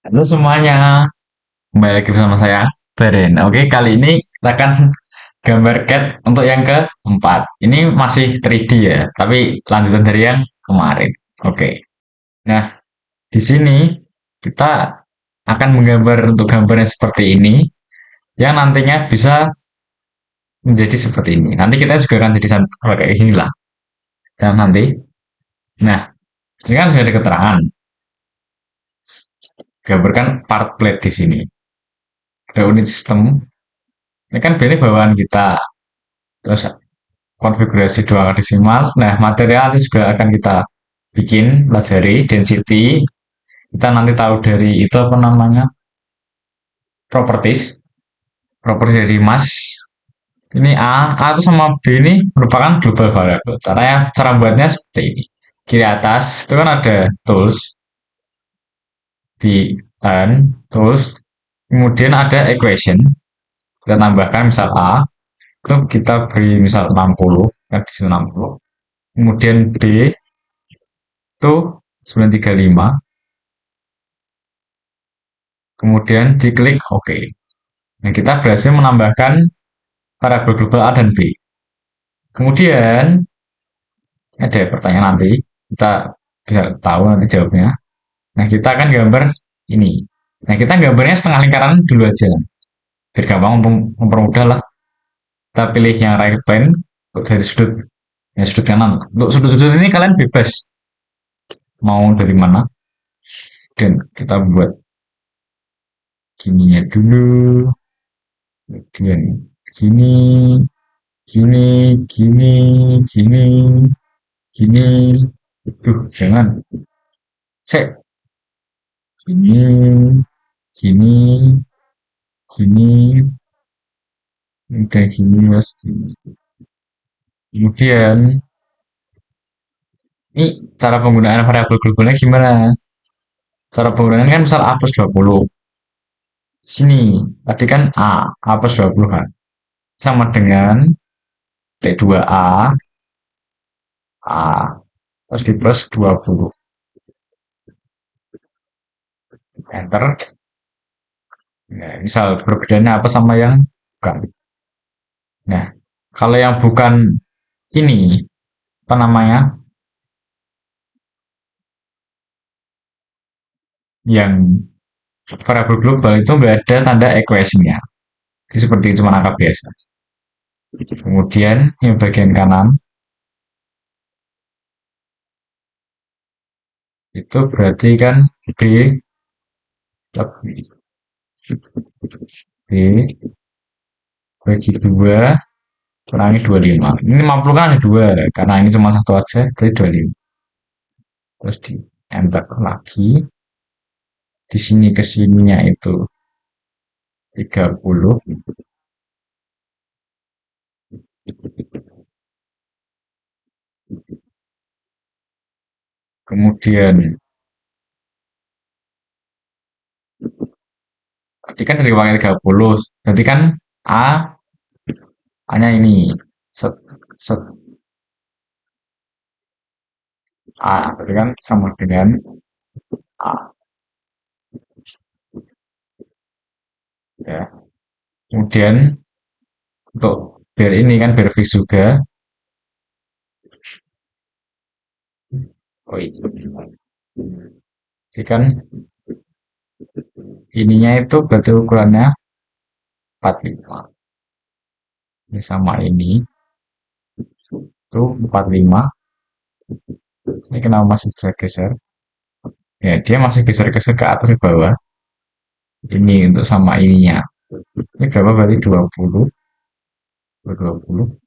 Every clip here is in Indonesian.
Halo semuanya, kembali lagi bersama saya, Beren. Oke, kali ini kita akan gambar cat untuk yang keempat. Ini masih 3D ya, tapi lanjutan dari yang kemarin. Oke, nah di sini kita akan menggambar untuk gambar yang seperti ini, yang nantinya bisa menjadi seperti ini. Nanti kita juga akan jadi kayak gini lah. Dan nanti, nah, ini kan sudah ada keterangan, gambarkan part plate di sini. Ada unit sistem, ini kan ini bawaan kita. Terus konfigurasi dua angka desimal. Nah, material itu juga akan kita bikin, pelajari, density. Kita nanti tahu dari itu apa namanya, properties, properties dari mass. Ini A itu sama B ini merupakan global variable. Cara buatnya seperti ini. Kiri atas itu kan ada tools di tools, kemudian ada equation. Kita tambahkan misal A, itu kita beri misal 60, kan di sini 60. Kemudian B itu 935. Kemudian diklik OK. Nah, kita berhasil menambahkan variabel global A dan B. Kemudian ada pertanyaan nanti, kita bisa tahu nanti jawabnya. Nah, kita akan gambar ini. Nah, kita gambarnya setengah lingkaran dulu aja. Biar gampang mempermudah lah. Kita pilih yang right plane dari sudut, ya, sudut kanan. Untuk sudut-sudut ini kalian bebas mau dari mana. Dan kita buat gininya dulu. Kemudian gini, gini, gini, gini, gini. Duh, jangan. Cek. Gini, gini, gini. Udah gini, mas. Kemudian, ini cara penggunaan variabel globalnya gimana? Cara penggunaan kan misal A plus 20. Sini, tadi kan A plus 20 kan. Sama dengan D2A, A, terus di plus 20. Enter. Nah, misal perbedaannya apa sama yang bukan. Nah, kalau yang bukan ini, apa namanya, yang variabel global itu nggak ada tanda equation-nya. Jadi seperti cuma angka biasa. Kemudian yang bagian kanan itu berarti kan B, B bagi 2 kurangi 25. Ini 50 kan ada 2, karena ini cuma satu aja, berarti 25. Terus di enter lagi. Di sini ke sininya itu 30. Kemudian tadi kan dari uangnya 30. Berarti kan A hanya ini set, set A berarti kan sama dengan A ya. Kemudian untuk biar ini kan biar fix juga. Oh iya. Jadi kan ininya itu berarti ukurannya 45. Ini sama ini itu 45. Ini kenapa masih geser-geser? Ya, dia masih geser-geser ke atas ke bawah. Ini untuk sama ininya. Ini berapa berarti 20. 20.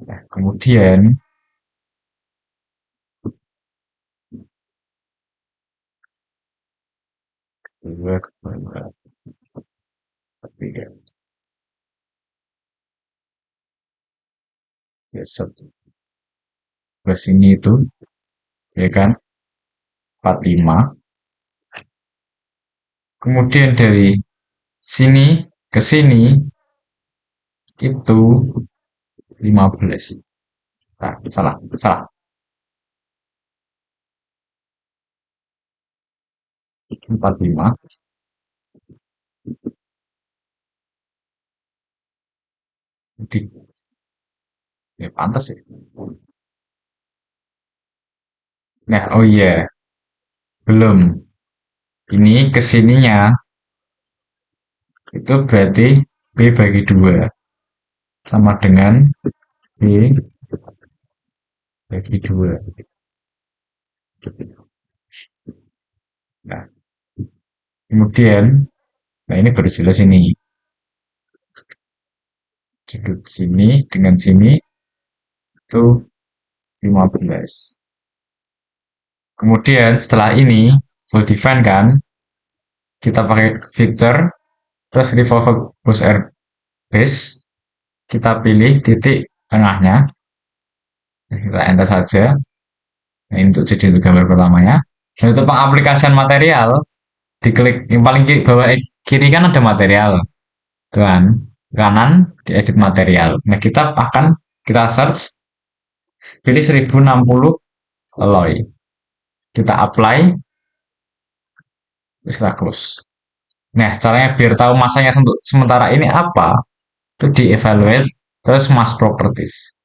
Nah, kemudian 2 ke bawah. 3. Geser ke sini itu, ya kan? 45. Kemudian dari sini ke sini itu 15. Nah, salah, salah. 45. Di, ya pantas ya. Nah, oh iya, belum. Ini kesininya itu berarti B bagi 2 sama dengan B bagi 2. Nah, kemudian, nah ini baru jelas ini. Sudut sini dengan sini itu 15. Kemudian setelah ini full define kan, kita pakai filter, terus revolve close air base, kita pilih titik tengahnya, kita enter saja. Nah, ini untuk jadi untuk gambar pertamanya. Dan untuk pengaplikasian material, diklik yang paling bawah kiri kan ada material, kan kanan di edit material. Nah, kita search, pilih 1060 alloy, kita apply, kita close. Nah, caranya biar tahu masanya untuk sementara ini apa, itu di evaluate, terus mass properties.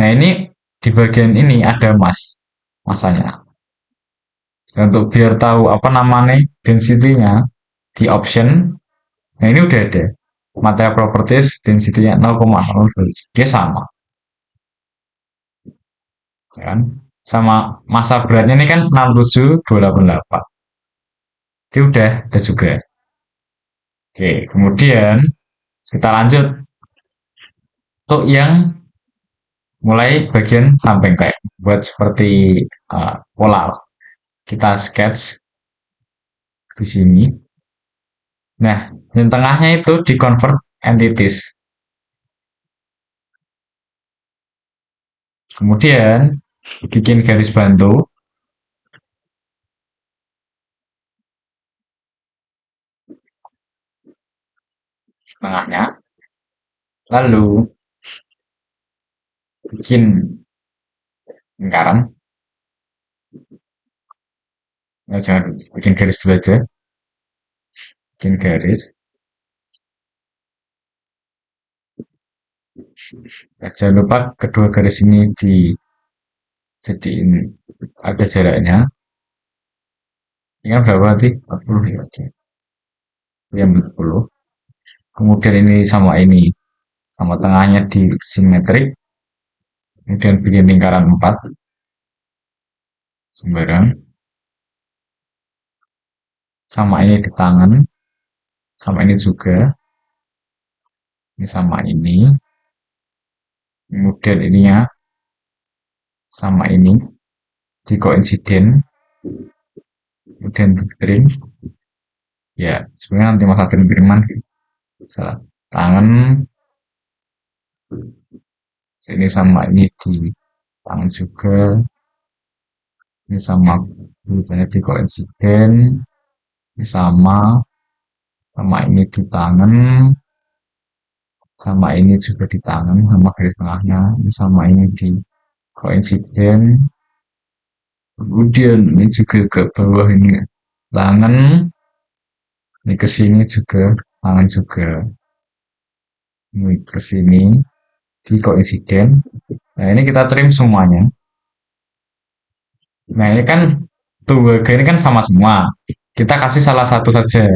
Nah, ini di bagian ini ada masanya. Dan untuk biar tahu apa namanya density-nya di option, nah ini udah ada. Material properties density-nya 0,0, dia sama, kan? Sama massa beratnya ini kan 67,288. Dia udah juga. Oke, kemudian kita lanjut untuk yang mulai bagian samping kayak buat seperti pola. Kita sketch di sini. Nah, yang tengahnya itu di convert entities. Kemudian bikin garis bantu tengahnya. Lalu bikin lingkaran. Nah, jangan bikin garis dulu aja. Bikin garis. Nah, jangan lupa kedua garis ini dijadiin ada jaraknya. Ini kan berapa nanti? 40 ya. Ya, 40. Kemudian ini sama ini. Sama tengahnya di simetrik. Kemudian bikin lingkaran 4. Sembarang. Sama ini di tangan. Sama ini juga. Ini sama ini. Kemudian ininya sama ini. Di koinsiden. Kemudian piring. Ya, sebenarnya nanti masalah piring salah. Tangan. Ini sama ini di tangan juga. Ini sama misalnya di koinsiden. Ini sama ini di tangan, sama ini juga di tangan, sama garis tengahnya, ini sama ini di koinsiden. Kemudian ini juga ke bawah ini tangan, ini ke sini juga tangan juga, ini ke sini di koinsiden. Nah, ini kita trim semuanya. Nah, ini kan tuh ini kan sama semua. Kita kasih salah satu saja.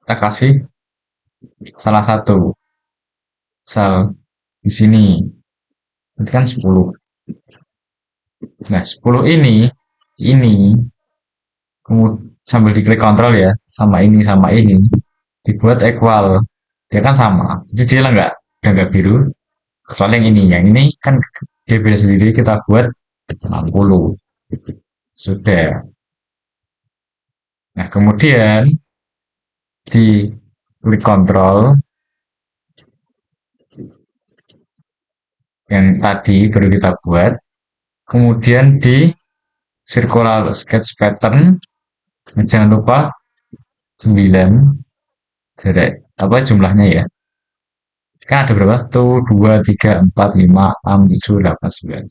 Kita kasih salah satu sel di sini. Itu kan 10. Nah, 10 ini kemudian sambil diklik kontrol ya, sama ini dibuat equal. Dia kan sama. Jadi dia nggak biru. Kecuali yang ini kan dia beda sendiri, kita buat 60. Sudah. Nah, kemudian di klik kontrol yang tadi baru kita buat. Kemudian di circular sketch pattern, jangan lupa 9 jarak apa jumlahnya ya. Kan ada berapa? Tuh 2, 3, 4, 5, 6, 7, 8, 9,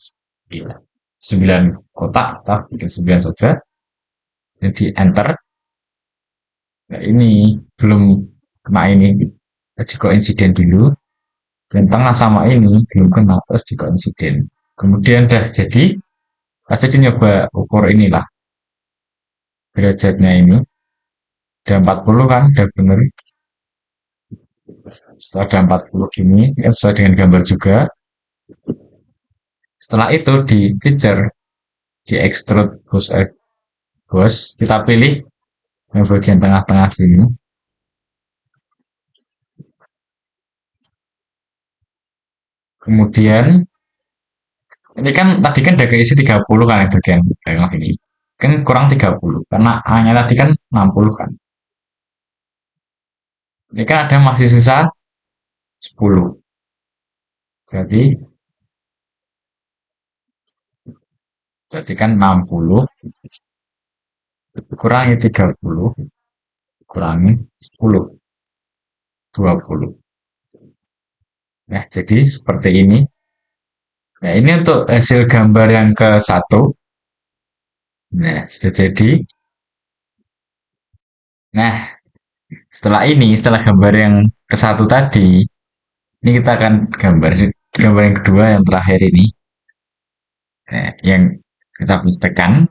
9. 9 kotak, kita bikin 9 saja. Jadi enter. Nah, ini belum kena ini. Jadi koinsiden dulu. Dan tengah sama ini belum kena, terus di koinsiden. Kemudian dah jadi, kita nyoba ukur inilah derajatnya ini. Udah 40 kan, udah bener. Setelah ada 40 gini, ya sesuai dengan gambar juga. Setelah itu di feature, di extrude hose, kita pilih yang bagian tengah-tengah sini. Kemudian ini kan tadi kan udah keisi 30 kan yang bagian tengah ini. Kan kurang 30 karena A-nya tadi kan 60 kan. Ini kan ada masih sisa 10. Jadi kan 60 kurangi 30 kurangi 10, 20. Nah, jadi seperti ini. Nah, ini untuk hasil gambar yang ke satu. Nah, sudah jadi. Nah, setelah gambar yang ke satu tadi, ini kita akan gambar yang kedua yang terakhir ini. Nah, yang kita tekan.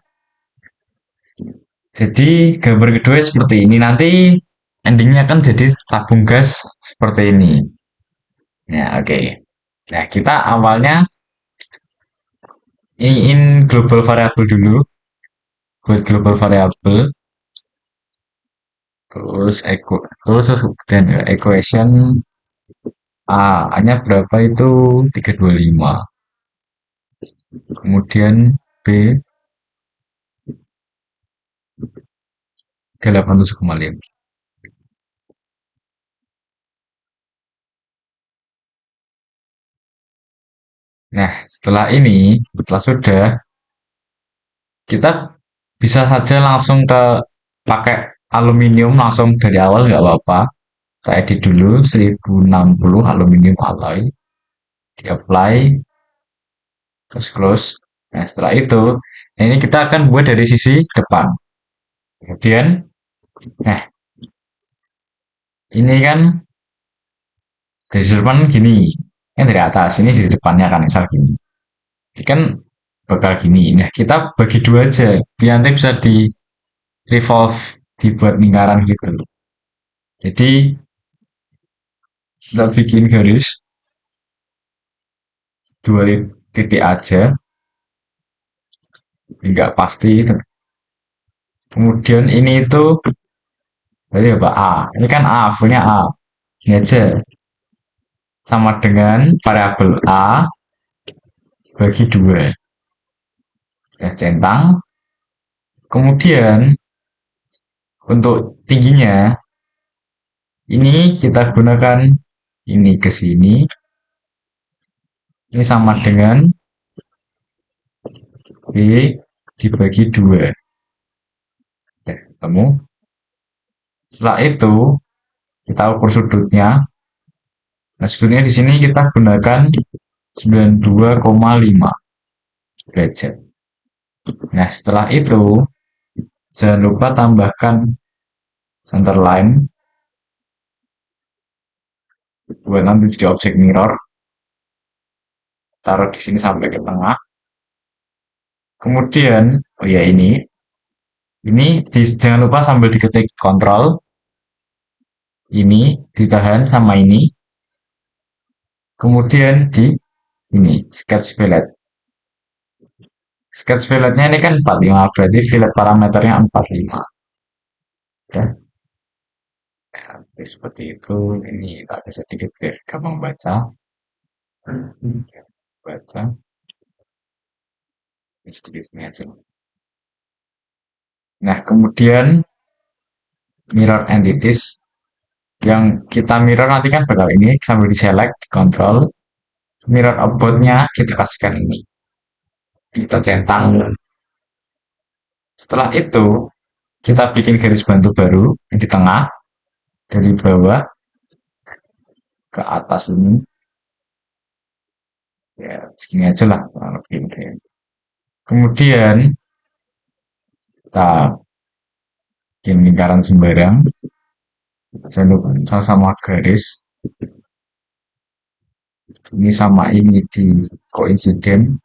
Jadi gambar kedua seperti ini. Nanti endingnya kan jadi tabung gas seperti ini. Ya, oke. Okay. Nah, kita awalnya in global variable dulu. Buat global variable. Terus dan equation A-nya berapa itu 325. Kemudian B 87,5. Nah, setelah sudah, kita bisa saja langsung pakai aluminium langsung dari awal nggak apa-apa. Saya edit dulu 1060 aluminium alloy, di apply, terus close. Nah, setelah itu, nah ini kita akan buat dari sisi depan. Kemudian, nah ini kan dari depan gini, kan dari atas ini dari depannya kan misal gini. Ini kan bakal gini. Nah, kita bagi dua aja, biar nanti bisa di revolve, dibuat lingkaran gitu. Jadi kita bikin garis dua titik aja, nggak pasti. Kemudian ini itu berarti apa A? Ini kan A, fullnya A. Ini aja sama dengan variabel A bagi dua. Ya, centang. Kemudian untuk tingginya ini kita gunakan ini ke sini. Ini sama dengan B dibagi dua. Ya, ketemu. Setelah itu kita ukur sudutnya. Nah, sudutnya di sini kita gunakan 92,5 derajat. Nah, setelah itu jangan lupa tambahkan center line buat nanti jadi objek mirror. Taruh di sini sampai ke tengah. Kemudian, oh ya jangan lupa sambil diketik kontrol. Ini ditahan sama ini. Kemudian ini sketch fillet. Sketch filletnya ini kan 45, berarti fillet parameternya 45. Ya, seperti itu. Ini tak bisa sedikit biar gampang baca. Baca. Ini sedikit ini aja. Nah, kemudian mirror entities yang kita mirror nanti kan bakal ini sambil di select, control, mirror about-nya kita kasihkan ini. Kita centang. Setelah itu, kita bikin garis bantu baru di tengah, dari bawah ke atas ini. Ya, segini aja lah. Lebih Kemudian kita bikin lingkaran sembarang, sama garis, ini sama ini di koinsiden,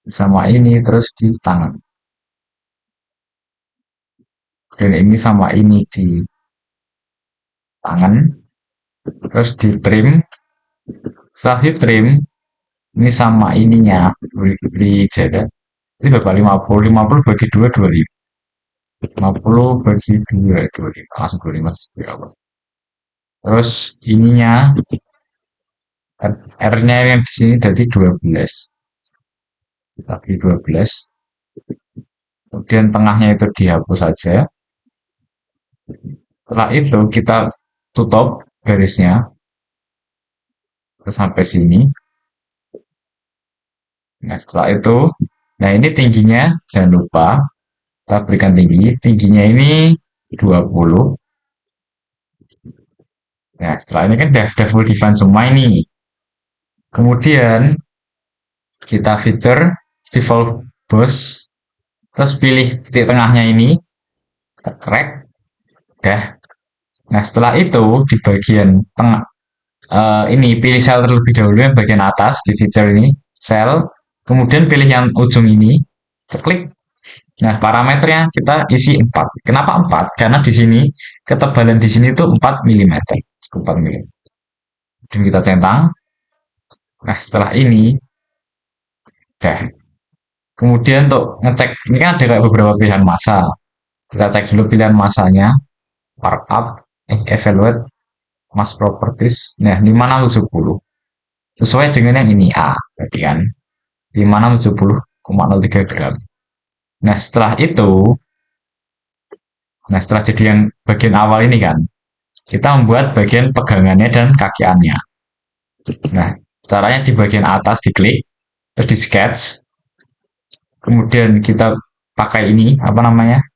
sama ini terus di tangan, dan ini sama ini di tangan, terus di trim. Setelah di trim, ini sama ininya di jada. Ini berapa? 50, 50 bagi 2, 25. 50 bagi 2, 25. Langsung 25 berapa? Terus ininya, R-nya yang di sini jadi 12. Bagi 12. Kemudian tengahnya itu dihapus saja. Setelah itu kita tutup garisnya sampai sini. Nah, setelah itu, nah ini tingginya jangan lupa kita berikan tinggi. Tingginya ini 20. Nah, setelah ini kan udah full define semua ini. Kemudian kita feature default boss, terus pilih titik tengahnya ini, kita crack, udah. Nah, setelah itu di bagian tengah, ini pilih sel terlebih dahulu yang bagian atas di feature ini, sel, kemudian pilih yang ujung ini, klik. Nah, parameternya kita isi 4. Kenapa 4? Karena di sini ketebalan di sini itu 4 mm. Cukup 4 mm. Dan kita centang. Nah, setelah ini udah. Kemudian untuk ngecek, ini kan ada kayak beberapa pilihan masa. Kita cek dulu pilihan masanya, markup, evaluate, mass properties. Nah, 5670. Sesuai dengan yang ini A, berarti kan 5670,03 gram. Nah, setelah jadi yang bagian awal ini kan, kita membuat bagian pegangannya dan kakiannya. Nah, caranya di bagian atas diklik, terus di sketch, kemudian kita pakai ini, apa namanya,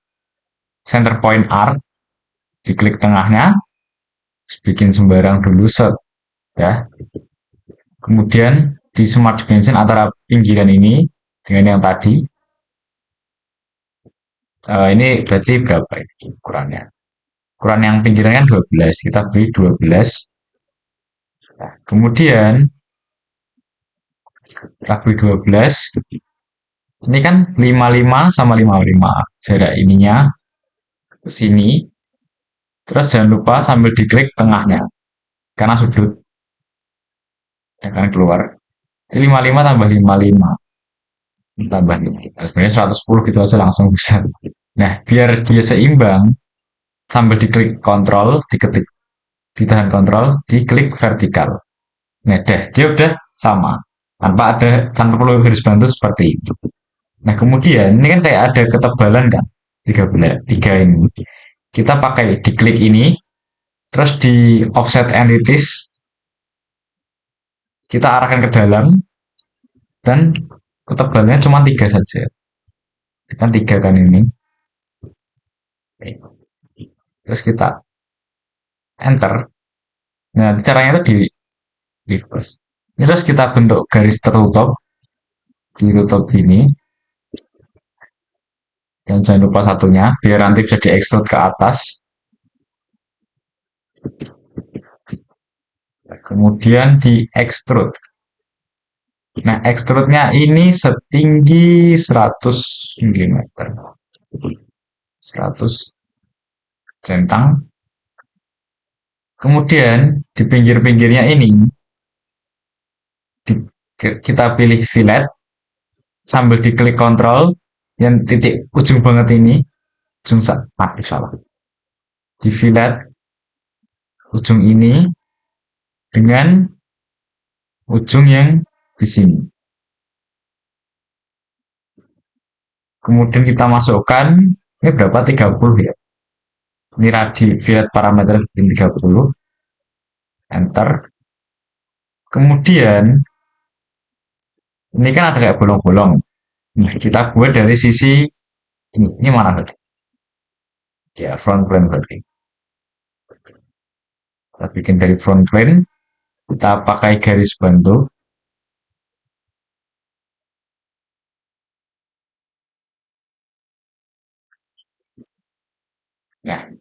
center point arc, diklik tengahnya, bikin sembarang dulu, set, ya. Kemudian di smart dimension antara pinggiran ini dengan yang tadi, ini berarti berapa ini ukurannya? Ukuran yang pinggiran kan 12, kita beri 12. Nah, kemudian kita beri 12, ini kan 55 sama 55 jarak ininya ke sini. Terus jangan lupa sambil diklik tengahnya karena sudut ya kan keluar. 55 tambah 55 tambah 5. Nah, sebenarnya 110 gitu aja langsung bisa. Nah, biar dia seimbang, sambil diklik kontrol, diketik, ditahan kontrol, diklik vertikal. Nah, dia udah sama. Tanpa perlu garis bantu seperti itu. Nah, kemudian ini kan kayak ada ketebalan kan? 3 ini. Kita pakai diklik ini, terus di offset entities, kita arahkan ke dalam, dan ketebalannya cuma 3 saja. Kan 3 kan ini. Terus kita enter. Nah, caranya itu di reverse. Terus kita bentuk garis tertutup, ditutup gini. Dan jangan lupa satunya, biar nanti bisa diekstrud ke atas. Kemudian diekstrud. Nah, ekstrudnya ini setinggi 100 mm. 100 centang. Kemudian di pinggir-pinggirnya ini di, kita pilih fillet sambil diklik kontrol yang titik ujung banget ini ujung salah di fillet ujung ini dengan ujung yang di sini. Kemudian kita masukkan ini berapa 30 ya. Ini radi fillet parameter 30. Enter. Kemudian ini kan ada kayak bolong-bolong. Nah, kita buat dari sisi ini mana tadi? Ya, front plane berarti. Kita bikin dari front plane, kita pakai garis bantu. Nah,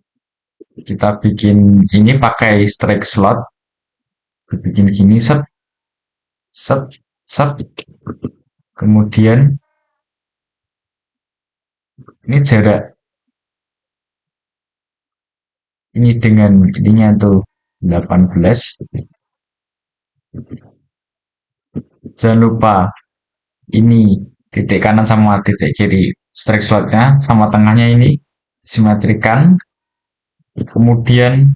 kita bikin ini pakai strike slot, dibikin gini, set, set, set. Kemudian ini jarak ini dengan ininya tuh 18. Jangan lupa ini titik kanan sama titik kiri strike slotnya sama tengahnya ini simetrikan. Kemudian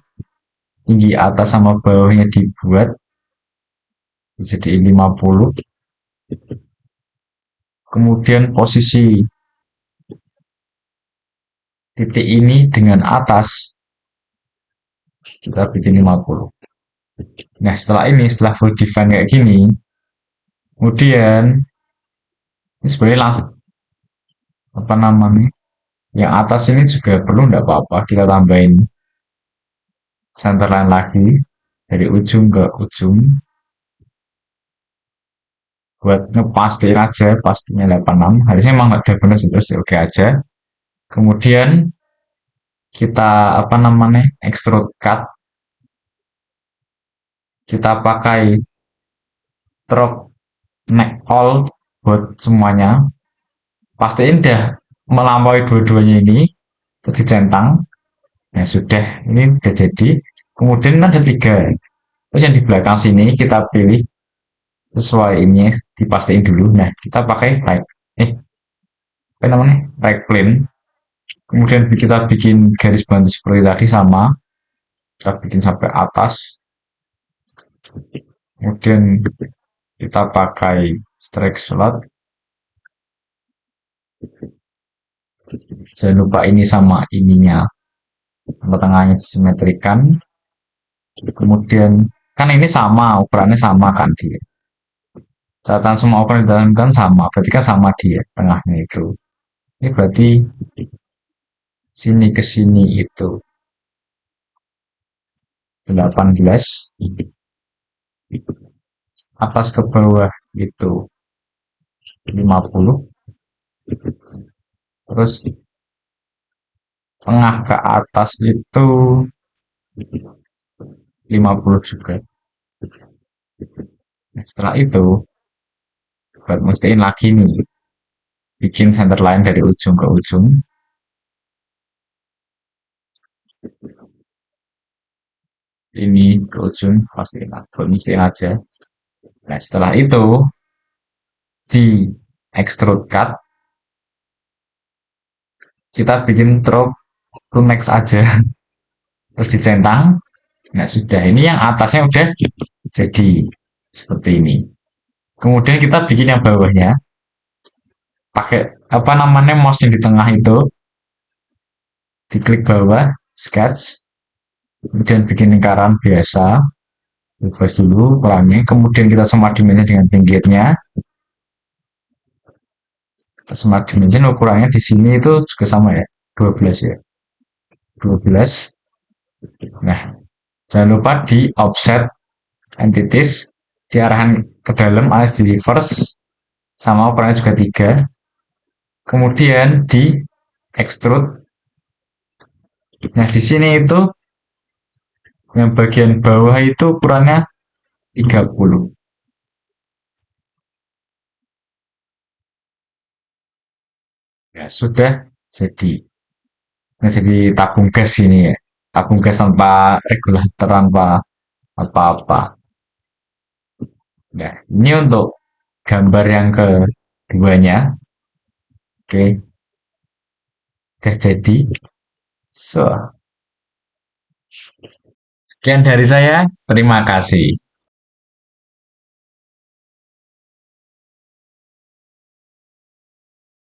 tinggi atas sama bawahnya dibuat jadi 50. Kemudian posisi titik ini dengan atas kita bikin 50. Nah, setelah full define kayak gini, kemudian ini sebenarnya langsung apa namanya? Yang atas ini juga perlu enggak apa-apa, kita tambahin center line lagi dari ujung ke ujung buat ngepastiin aja pastinya 86. Harusnya emang nggak ada bonus itu sih, oke aja. Kemudian kita apa namanya? Extrude cut, kita pakai stroke neck all buat semuanya. Pastiin dah melampaui dua-duanya ini terus dicentang. Ya sudah, ini udah jadi. Kemudian ada tiga. Terus yang di belakang sini kita pilih sesuai ini dipastiin dulu. Nah, kita pakai right. Apa namanya? Right plane. Kemudian kita bikin garis bantu seperti tadi sama. Kita bikin sampai atas. Kemudian kita pakai strike slot. Jangan lupa ini sama ininya. Tengah-tengahnya disimetrikan. Kemudian kan ini sama, ukurannya sama kan dia. Catatan semua ukuran kan sama, berarti kan sama dia tengahnya itu. Ini berarti sini ke sini itu 18, atas ke bawah itu 50, terus tengah ke atas itu 50 juga. Nah, setelah itu buat mestiin lagi nih, bikin center line dari ujung ke ujung. Ini ke ujung pastiin, buat mestiin aja. Nah, setelah itu di extrude cut kita bikin drop to next aja terus dicentang. Nah, sudah, ini yang atasnya udah jadi seperti ini. Kemudian kita bikin yang bawahnya pakai apa namanya mouse yang di tengah itu, diklik bawah sketch, kemudian bikin lingkaran biasa, bebas dulu kurangnya, kemudian kita smart dimension dengan pinggirnya, kita smart dimension ukurannya di sini itu juga sama ya, 12 ya, 12. Nah, jangan lupa di offset entities, diarahkan ke dalam alias di reverse, sama ukurannya juga 3. Kemudian di extrude. Nah, di sini itu yang bagian bawah itu ukurannya 30. Ya, sudah jadi. Nah, jadi tabung gas ini ya. Tabung gas tanpa regulator, tanpa apa-apa. Nah, ini untuk gambar yang keduanya. Oke, sudah jadi. So, sekian dari saya. Terima kasih.